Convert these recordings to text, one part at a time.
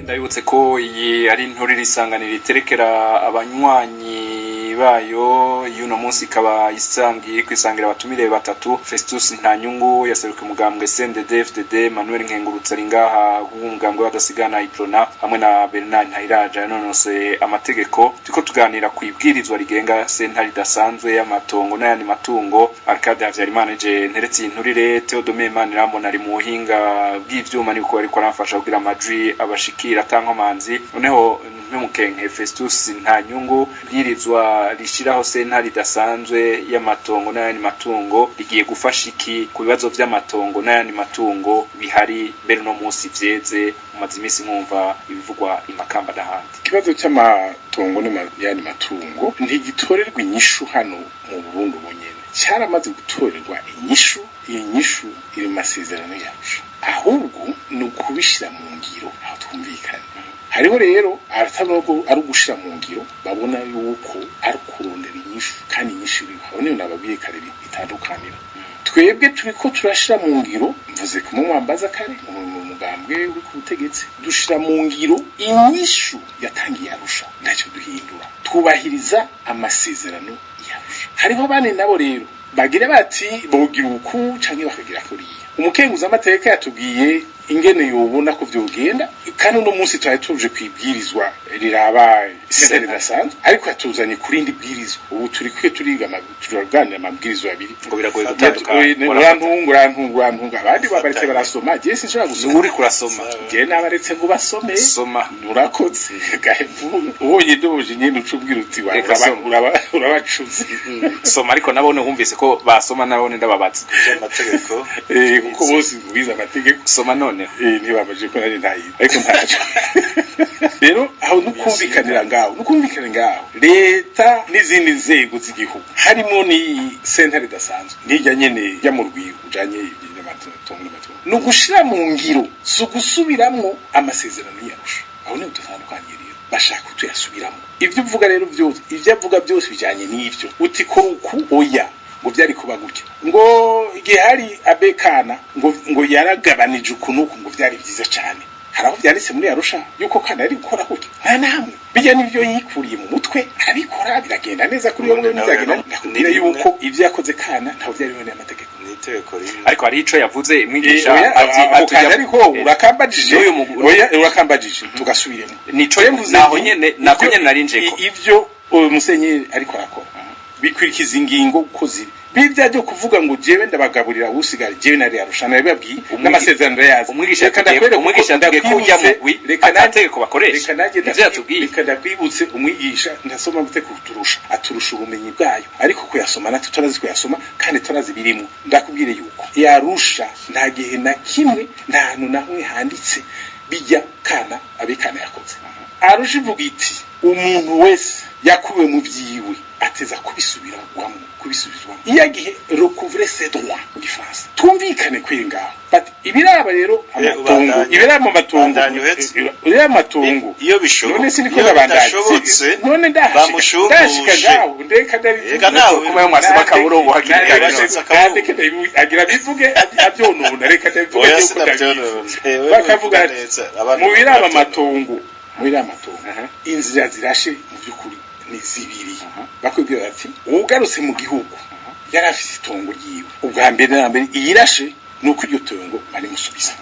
ndabibutse ko iyi ari inturire isanganira iterekera abanywanyi bayo y'uno munsi ikaba isangiye kwisangira abatumire batatu Festus Ntanyungu yaseruka umugambwe CNDD-FDD, Manuel Nkengurutse ari ngaha umugambwe badasigana Iprona hamwe na Bernard Ntayiraja nonose amategeko. Tuko tuganira ku ibwirizwa rigenga sentare dasanzwe y'amatongo n'ayandi matungo. Arcade Havyarimana je nteretse inturire, Theodome Manirambona ari mu buhinga bw'ivyuma niko ariko arafasha kugira amajwi abashikira tankomanzi. Noneho n'umukenke Festus Ntanyungu bwirizwa rishiraho sentare dasanzwe y'amatongo n'ayandi matungo rigiye gufasha iki ku bibazo vy'amatongo n'ayandi matungo bihari mbere no munsi vyeze umaze imisi mwumva ibivugwa imakamba n'ahandi. Ikibazo cy'amatongo n'ayandi matungo ntigitorerwa inyishu hano mu Burundi bunyene, cyaramaze gutorerwa inyishu. Iyo nyishu iri masezerano yacu, ahubwo ni ukubishira mu ngiro aho twumvikana. Hariho rero aratabwo ari ugushira mu ngiro, babona yuko ari kurondera inyishu kandi inyishu iriho niyo nababwiye kare bitandukanira. Twebwe turiko turashira mu ngiro, mvuze ko mwambaza kare mu mugambwe uri ku butegetsi dushira mu ngiro inyishu yatangiye Arusha, ntacyo duhindura, twubahiriza amasezerano y'Arusha. Hariho bane nabo rero bagira bati bogira uku canke bakagira kuriya. Umukenguza amateka yatubwiye ingene yobona ko vyogenda, kandi uno munsi twari tuje kwibwirizwa riraba sentare dasanzwe, ariko atuzanye kurindi bwirizwa. Ubu turiga turaganira amabwirizwa abiri ngo biragoye gutandukana. Urantunga abandi babaretse barasoma, je sinshaka gusoma. Uri kurasoma je nabaretse ngo basome, soma nurakoze gahevu ubonye doje nyene ucubwira uti urabacuze soma. Ariko nabone humvise ko basoma, nabone ndababaza amategeko kuko bose biza amategeko soma none ntibamaje ko nari ntayi, ariko ntaje rero aho nukumvikanira ngaho leta n'izindi nzego z'igihugu harimo ni sentare dasanzwe nijya nyene ya mu rwigo ujanye iby'amatongo no gushira mu ngiro so gusubiramwo amasezerano y'Arusha. Aho ni utandukanye rero bashaka kutuyasubiramo. Ivyo uvuga rero byose, ivyo avuga byose bijanye n'ivyo uti ko uku oya ngo byari kuba gutya, ngo igihe hari abekana ngo yaragabanije ukunuku ngo byari byiza cyane. Haraho byanditse muri Arusha yuko kana ari gukora gutya, nta namwe bijya n'ivyo yikuriye mu mutwe arabikora biragenda neza kuri yo n'izagenda. Nakubwira yuko ivyo yakoze kana ntaho byari bone amategeko n'iteko riri. Ariko hari ico yavuze mwigisha ati ariko urakambajije urakambajije tugasubiremo nico yavuze naho nyene narinjeko ivyo umusenyeri ariko arakora bikurikiza ingingo uko ziri. Bijya byo kuvuga ngo jewe ndabagaburira usigara jewe nari Arusha nabibabwiye n'amasezerano yazo. Umwigisha ndagiye kujya mu reka nategeko bakoresha ivyo yatubwiye. Reka ndakwibutse umwigisha ndasoma amategeko aturusha ubumenyi bwayo, ariko kuyasoma natwe turazi kuyasoma kandi turazi birimo. Ndakubwire yuko Arusha nta gihe na kimwe nta hantu namwe handitse bijya kana abekana yakoze. Arusha ivuga iti umuntu wese yakuwe mu vyiwe ateza kubisubizwamo. Iya gihe recouvrer ses droits mu Gifaransa. Twumvikane kwingaho but ibiraba rero amatongo ibiraba amatongo iyo bishoboka none siniko ndabandanye none ndashika gaho ndeka nawe kuma yo mwasaba kaburo buhakirikana agira bivuge abyonona reka ndavuga bakavuga mu biraba amatongo inzira zirashe mu byukuri ni zibiri. Bakubwira ati ugarutse mu gihugu yarafise itongo ryiwe ubwa mbere na mbere iyirashe nuko iryo tongo bari musubiza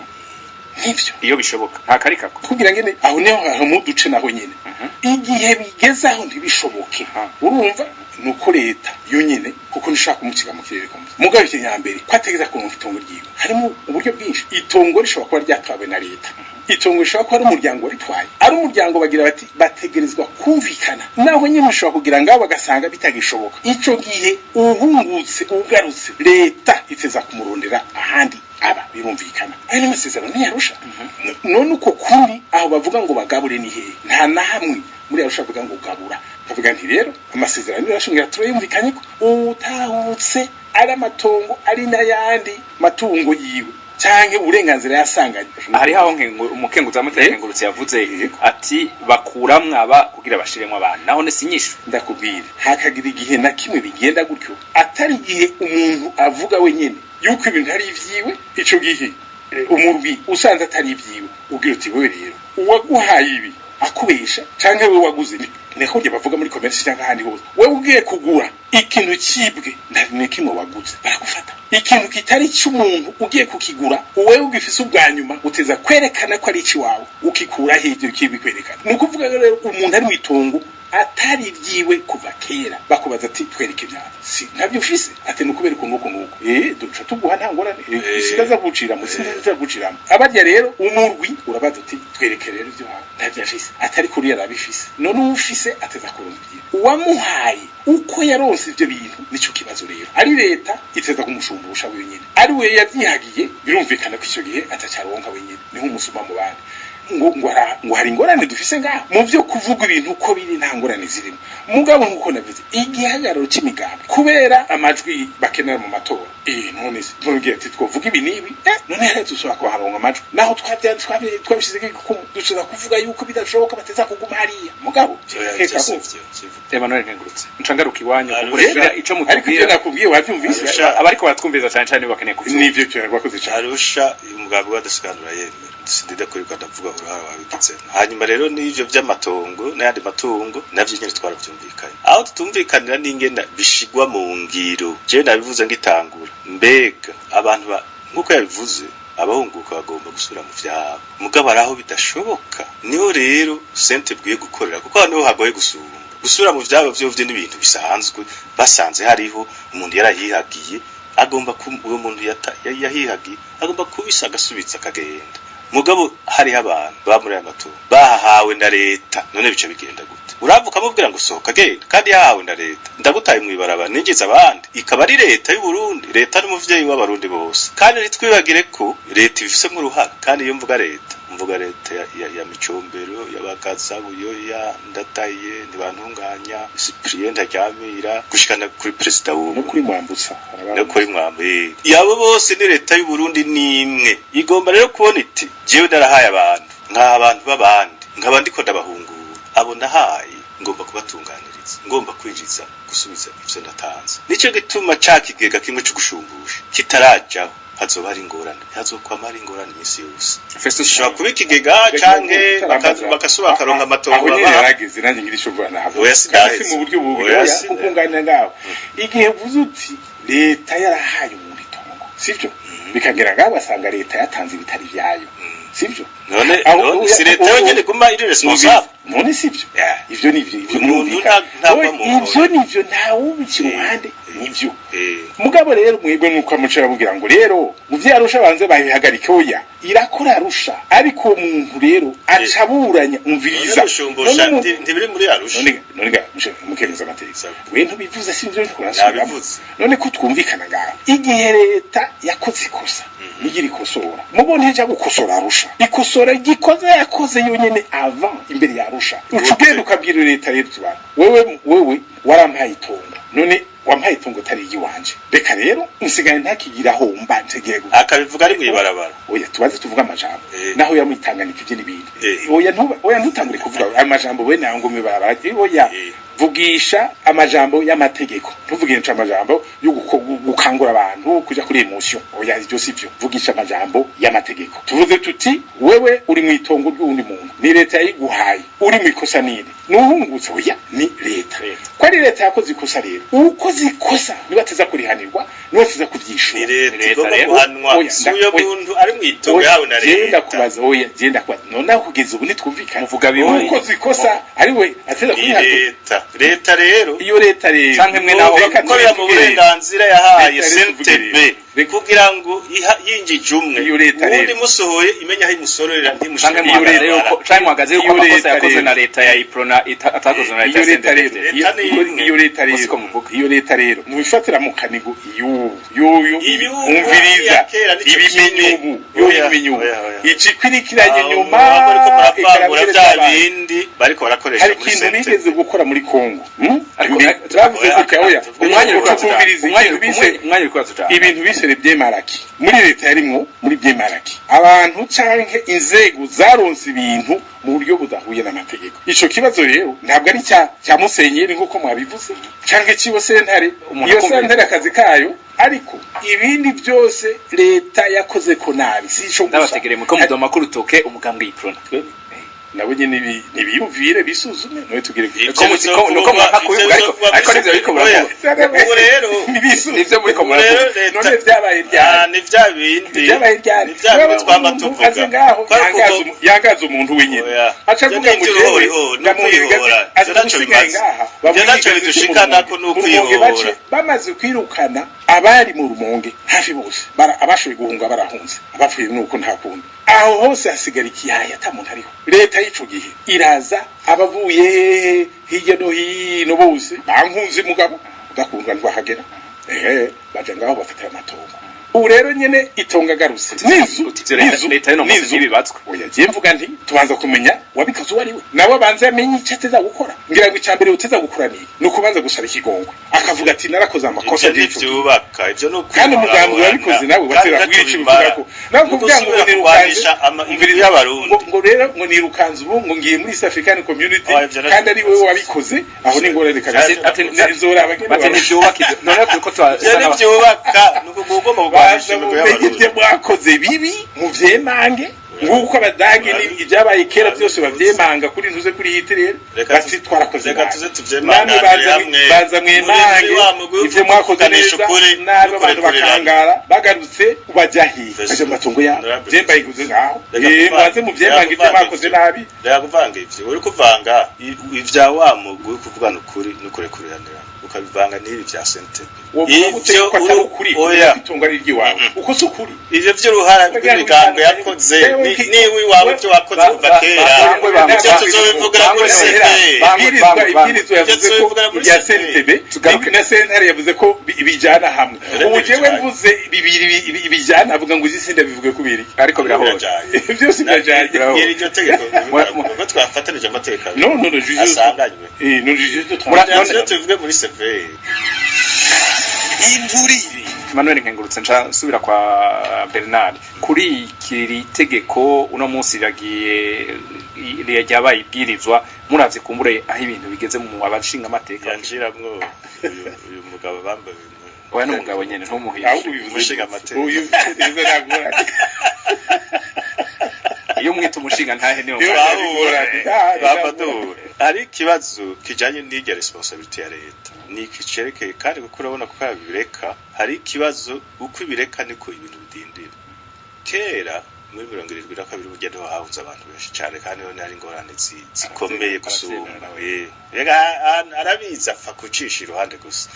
nivyo iyo bishoboka nta karika kugira ngene aho neho mu duce naho nyene igihe bigezaho ntibishoboke. Urumva nuko leta yo nyene kuko nishaka umukiga mu kirere kombe mugabe cyanyambere kwategeza ko mu itongo ryiwe harimo uburyo bwinshi. Itongo rishobora kuba ryatwawe na leta, itongo rishobora kuba ari umuryango ritwaye, ari umuryango bagira bati bategerezwa kumvikana naho nyine ushobora kugira ngabo bagasanga bitagishoboka. Ico gihe uhungutse ugarutse leta iteza kumurondera ahandi aba birumvikana. Ayo n'amasezerano y'Arusha. None uko kuri aho bavuga ngo bagabure ni hehe? Nta na hamwe muri Arusha bavuga ngo gabura. Bavuga nti rero amasezerano y'Arusha turayumvikanye ko utahutse ari amatongo ari n'ayandi matungo yiwe canke uburenganzira yasanganye. Hari haho umukenguza amategeko yavuze ati bakuramwe aba kugira bashiremwe abantu, naho ne sinyisho. Ndakubwira hakagira igihe na kimwe bigenda gutyo atari igihe umuntu avuga wenyene yuko ibintu ari ivyiwe. Ico gihe umurwi usanze atari ibyiwe ubwira uti wewe rero uwaguhaye ibi akubesha canke wewe waguze ibi niko bye bavuga muri commerce cyangwa handi hose wewe ugiye kugura ikintu cibwe nta kimwe waguze baragufata ikintu kitari cy'umuntu ugiye kukigura wewe ugifise ubwanyuma uteza kwerekana ko ari ikiwawe ukikura hiryo kibikwerekana nuko uvuga rero umuntu ari mwitongo atari ibyiwe kuva kera bakubaza ati twereke byaba si ntabyo ufise ati nukubera uko nuko duca tuguha ntangorane isigaza gucira musinza guciramo abarya rero umurwi urabaza ati twereke rero ibyo hawe ntabyo afise atari kuri yarabifise none ufise ateza kurungiye uwamuhaye uko yaronse ibyo bintu nico kibazo rero ari leta iteza kumushumbusha wenyine ari we yavyihagiye birumvikana ko icyo gihe atacaronka wenyine ni nk'umusuma mu bandi ngo hari ingorane dufise ngaho mu byo kuvuga ibintu uko biri nta ngorane zirimo mugabo nkuko navuze igihagararo cy'imigambi kubera amajwi bakenera mu matora none twongeye ati twovuga ibi nibi none rero dushobora kuharonka amajwi naho twabishize dushobora kuvuga yuko bidashoboka bateza kuguma hariya mugabo Emmanuel Nkengurutse ncangaruka iwanyu kuburega ico mutubwira nakubwiye wabyumvise abariko baratwumviza cyane cyane bakeneye kuvuga nivyo cyo rwakoze cyane arusha umugambi wadasobanura yemera sindida kuri kwa ndavuga uruhara wabigitse hanyuma rero n'ivyo by'amatongo n'ayandi matungo navyo nyine twaravyumvikanye aho tutumvikanira n'ingenda bishigwa mu ngiro je nabivuze ngitangura mbega abantu nkuko yabivuze abahunguka bagomba gusura mu vyabo mugabo araho bidashoboka niho rero sente bwiye gukorera kuko hano hagoye gusura mu vyabo byo n'ibintu bisanzwe basanze hariho umuntu yarahihagiye agomba uwo muntu yahihagiye agomba kubisa agasubitsa akagenda mugabo hari abantu bamuri amato bahawe na leta none bice bigenda gute uravuka mubwira ngo sohoka genda kandi yahawe na leta ndagutaye mwibaraba ningiza abandi ikaba ari leta y'u Burundi leta n'umuvyeyi w'abarundi bose kandi nitwibagire ko leta ifise mu ruhara kandi iyo mvuga leta ya Micombero yabagaza buyoya ndataye ntibantunganya Cyprien Ntaryamira gushikana kuri president no kuri mwambutsa yabo bose ni leta y'u Burundi nimwe igomba rero kubona iti jewe ndarahaye abantu nk'abantu babandi nk'abandiko ndabahungura abo ndahaye ngomba kubatunganiriza ngomba kwinjiza gusubiza ivyo ndatanze nico gituma cakigega kimwe cyo gushumbusha kitarajaho hazoba ari ingorane hazokwama ari ingorane imisi yose shobora kuba ikigega canke bakasuba karonka amatongo aho nyine yaragize nanjye ngira ico vuga naho kandi mu buryo bubi kukunganira ngaho igihe vuze uti leta yarahaye umuntu itongo sivyo bikagera ngaho basanga leta yatanze ibitari vyayo sivyo none si leta yonyene guma iri responsable none sivyo ivyo nivyo nivyo ntawubici ruhande nivyo mugabo rero mwebwe nuko amucara bugira ngo rero mu vyarusha banze babihagarike oya irakora arusha ariko umuntu rero acaburanya umviriza ntibiri muri arusha none ga mukemeza amategeko wentu bivuze sivyo kurasubira none ko twumvikana ngaho igihe leta yakoze ikosa nigira ikosora mubone nje gukosora arusha ikosora gikoze yakoze yonyene avant imbere ya arusha ucugenda ukabwira leta rero tuba wewe warampaye itongo none wampaye itongo tari yiwanje reka rero nsigaye ntakigira aho mba ntegeye akabivuga ari mwibarabara oya tubaze tuvuga amajambo naho yamutanganika ivyo nibindi oya ntutangure kuvuga amajambo we nango mwibarabara oya vugisha amajambo y'amategeko tuvugira nca amajambo yo gukangura abantu kuja kuri emotion oya ivyo sivyo vugisha amajambo y'amategeko tuvuze tuti wewe uri mwitongo ry'undi muntu ni leta yiguhaye uri mwikosa nini nuhungutse oya ni leta ko ari leta yakoze ikosa rero uko zikosa niba teza kurihanirwa niba teza kuvyishura leta guhanwa uyo muntu ari mwitongo yawe na leta genda kubaza none kugeza ubu nitwumvikana uvuga bimwe uko zikosa ari we ateza kurihanirwa leta rero iyo leta rero canke mwe naho bakorera mu burenganzira yahaye CNTB kugira ngo yinjije umwe ubundi musohoye imenya aho imusororera ntimushaka iyo leta rero canke muhagaze yuko amakosa yakozwe na leta ya Iprona atakozwe na leta iyo leta rero mubifatira mu kanigo umviriza ibimenyubu ikikwirikiranye nyuma bariko barakoresha muri CNTB hari ikintu bigeze gukora muri Kongo ibintu bise les biens maraki muri leta yarimwo muri biens maraki abantu canke inzego zaronse ibintu mu buryo budahuye n'amategeko. Ico kibazo rero ntabwo ari cya musenyeri nkuko mwabivuze canke cibo sentare, iyo sentare akazi kayo, ariko ibindi byose leta yakoze ko nabi sico n'abategereye ko mudoma makuru toke umugambwe yiprona nabo nyene nibiyumvire bisuzume no tugire ko mwaka kubivuga ariko nivyo biko ubu rero nivyo muri ko none vyabaye ryari ni vya bindi twamba tuvuga yagaza umuntu wenyene aca avuga mu jewe n'ukwihora ivyo naco bidushikana ko n'ukwihora bamaze kwirukana abari mu Rumonge hafi bose abashoboye guhunga barahunze abapfuye nuko nta kundi aho hose hasigara ikiyaya atamuntu ariho. Leta y'ico gihe iraza abavuye hirya no hino bose bankunze mugabo udakundwa ntwahagera baje ngaho bafatira amatongo. Ubu rero nyene itonga garuse leta no muzi ibibatswe oya je mvuga nti tubanza kumenya wabikazo wari we nabo banze amenye icateza gukora ngira ngo icambere uteza gukora ni nukubanza gusaba ikigongwe akavuga ati narakoze amakosa y'byubaka ivyo no kandi umugambi wabikoze nawe batera kwica bivuga ko nawe kuvuga ngo nirukanze imibiri y'abarundi ngo rero ngo nirukanze ubu ngo ngiye muri East African Community kandi ari wewe wabikoze aho ni ngorane kabisa ati nzora abageni n'ivyubaka none kuko byubaka nuko ugomba ibyo mwakoze bibi mu vyemange nguko abadagi n'ibyabaye kera byose bavyemanga kuri ntuze kuri Hitler bati twarakoze reka tuze tuvyemanga hamwe baza mwemange ivyo mwakoze neza nabi abantu bakangara bagarutse ubajahi aje matungo ya jemba iguze ngaho mwaze mu vyemange ivyo mwakoze nabi reka kuvanga ivyo uri kuvanga ivya wa mugwi kuvugana ukuri n'ukurekuranira ukabivanga n'ibi vya sente ivyo ukuri itunga riri wawe uko sukuri ivyo vy'uruhara rw'imigango yakoze niwe wawe byo wakoze kuva kera ivyo tuzobivugira muri sente ibirizwa yavuze ko ya sentebe na sentare yavuze ko bijana hamwe ubu jewe mvuze bibiri bijana avuga ngo izisinde bivuge kubiri ariko birahora byose birajanye yeri ryo tegeko ngo twafatanije amateka no juge asanganywe no juge none tuvuge muri seve inturire Manuel Nkengurutse nsubira kwa Bernard kuri kiri tegeko uno munsi ryagiye ryabaye ibwirizwa muravye kumbure aho ibintu bigeze mu abashinga amateka yanjiramwo uyu mugabo bambaye oya n'umugabo nyene ntumuhiye ahubwo bivuze amateka uyu neza nagora iyo mwita umushinga ntahe niyo bafadura ari kibazo kijanye n'irya responsibility ya leta ni kicerekeye kandi kuko urabona ko bireka hari kibazo uko ibireka niko ibintu bidindira kera muri 72 bugende hahunze abantu benshi cyane kandi none hari ingorane zikomeye gusumba rega arabiza apfa kucisha iruhande gusa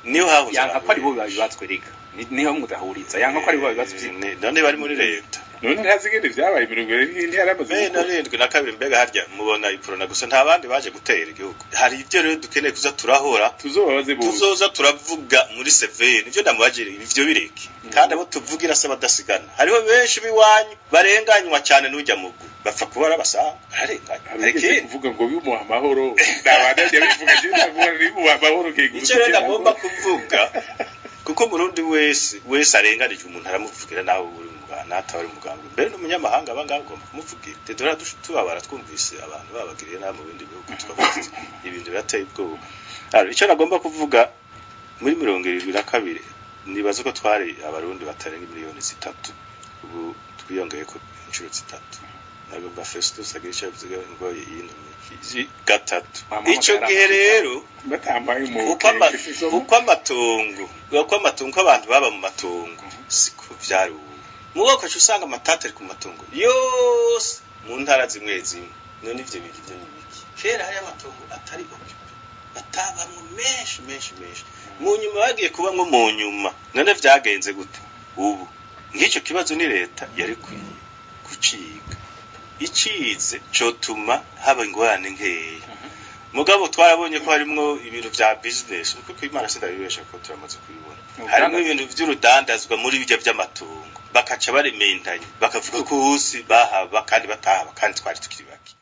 niyo hahunze yanka ko ari bo babibatswe rega niho mudahuriza yanka ko ari bo babibatswe none bari muri leta none ntazigende vyabaye 70 yaramaze na kabiri mbega harya mubona iprona gusa nta bandi baje gutera igihugu hari ibyo rero dukeneye kuza turahora tuzoza turavuga muri CV nivyo ndamubagire ivyo bireke kandi abo tuvugira se badasigana hariho benshi biwanyu barenganywa cyane n'ujya mugu bapfa kubara basanga arenganya areke kuvuga ngo bimuha amahoro ndabana yabivuga je ndavuga bimuha amahoro kiguruka icyo rero ngomba kuvuga kuko Burundi wese arenganije umuntu aramuvugira nawe uri natawari muganga mbere n'umunyamahanga abangabo ugomba kumuvugira dedora tubabara twumvise abantu babagiriye na mu bindi bihugu twavuze ibintu birateye ubwoba ari icyo nagomba kuvuga muri 72 nibaza ko twari abarundi batarenga miliyoni 3 ubu twiyongeye ko inshuro 3 nagomba Festus agirisha bivuga ngo yindi gatatu ico gihe rero batambaye mu uko amatongo abantu baba mu matongo siko vyari mugoko cyusanga amatate ku matongo yose mu ntara zimwe none ivyo bintu byo nibiki kera hari amatongo atari occupé batabamwe menshi mu nyuma bagiye kuba nko mu nyuma none vyagenze gute ubu ngicyo kibazo ni leta yari kuciga icize cotuma haba ingorane nkeya mugabo twarabonye ko harimwo ibintu vya business kuko Imana sindabibesha ko turamaze kubibona harimo ibintu vy'urudandazwa muri bijya vy'amatongo bakaca barementanye bakavuga ko hose bahaba kandi batahaba kandi twari tukiri baki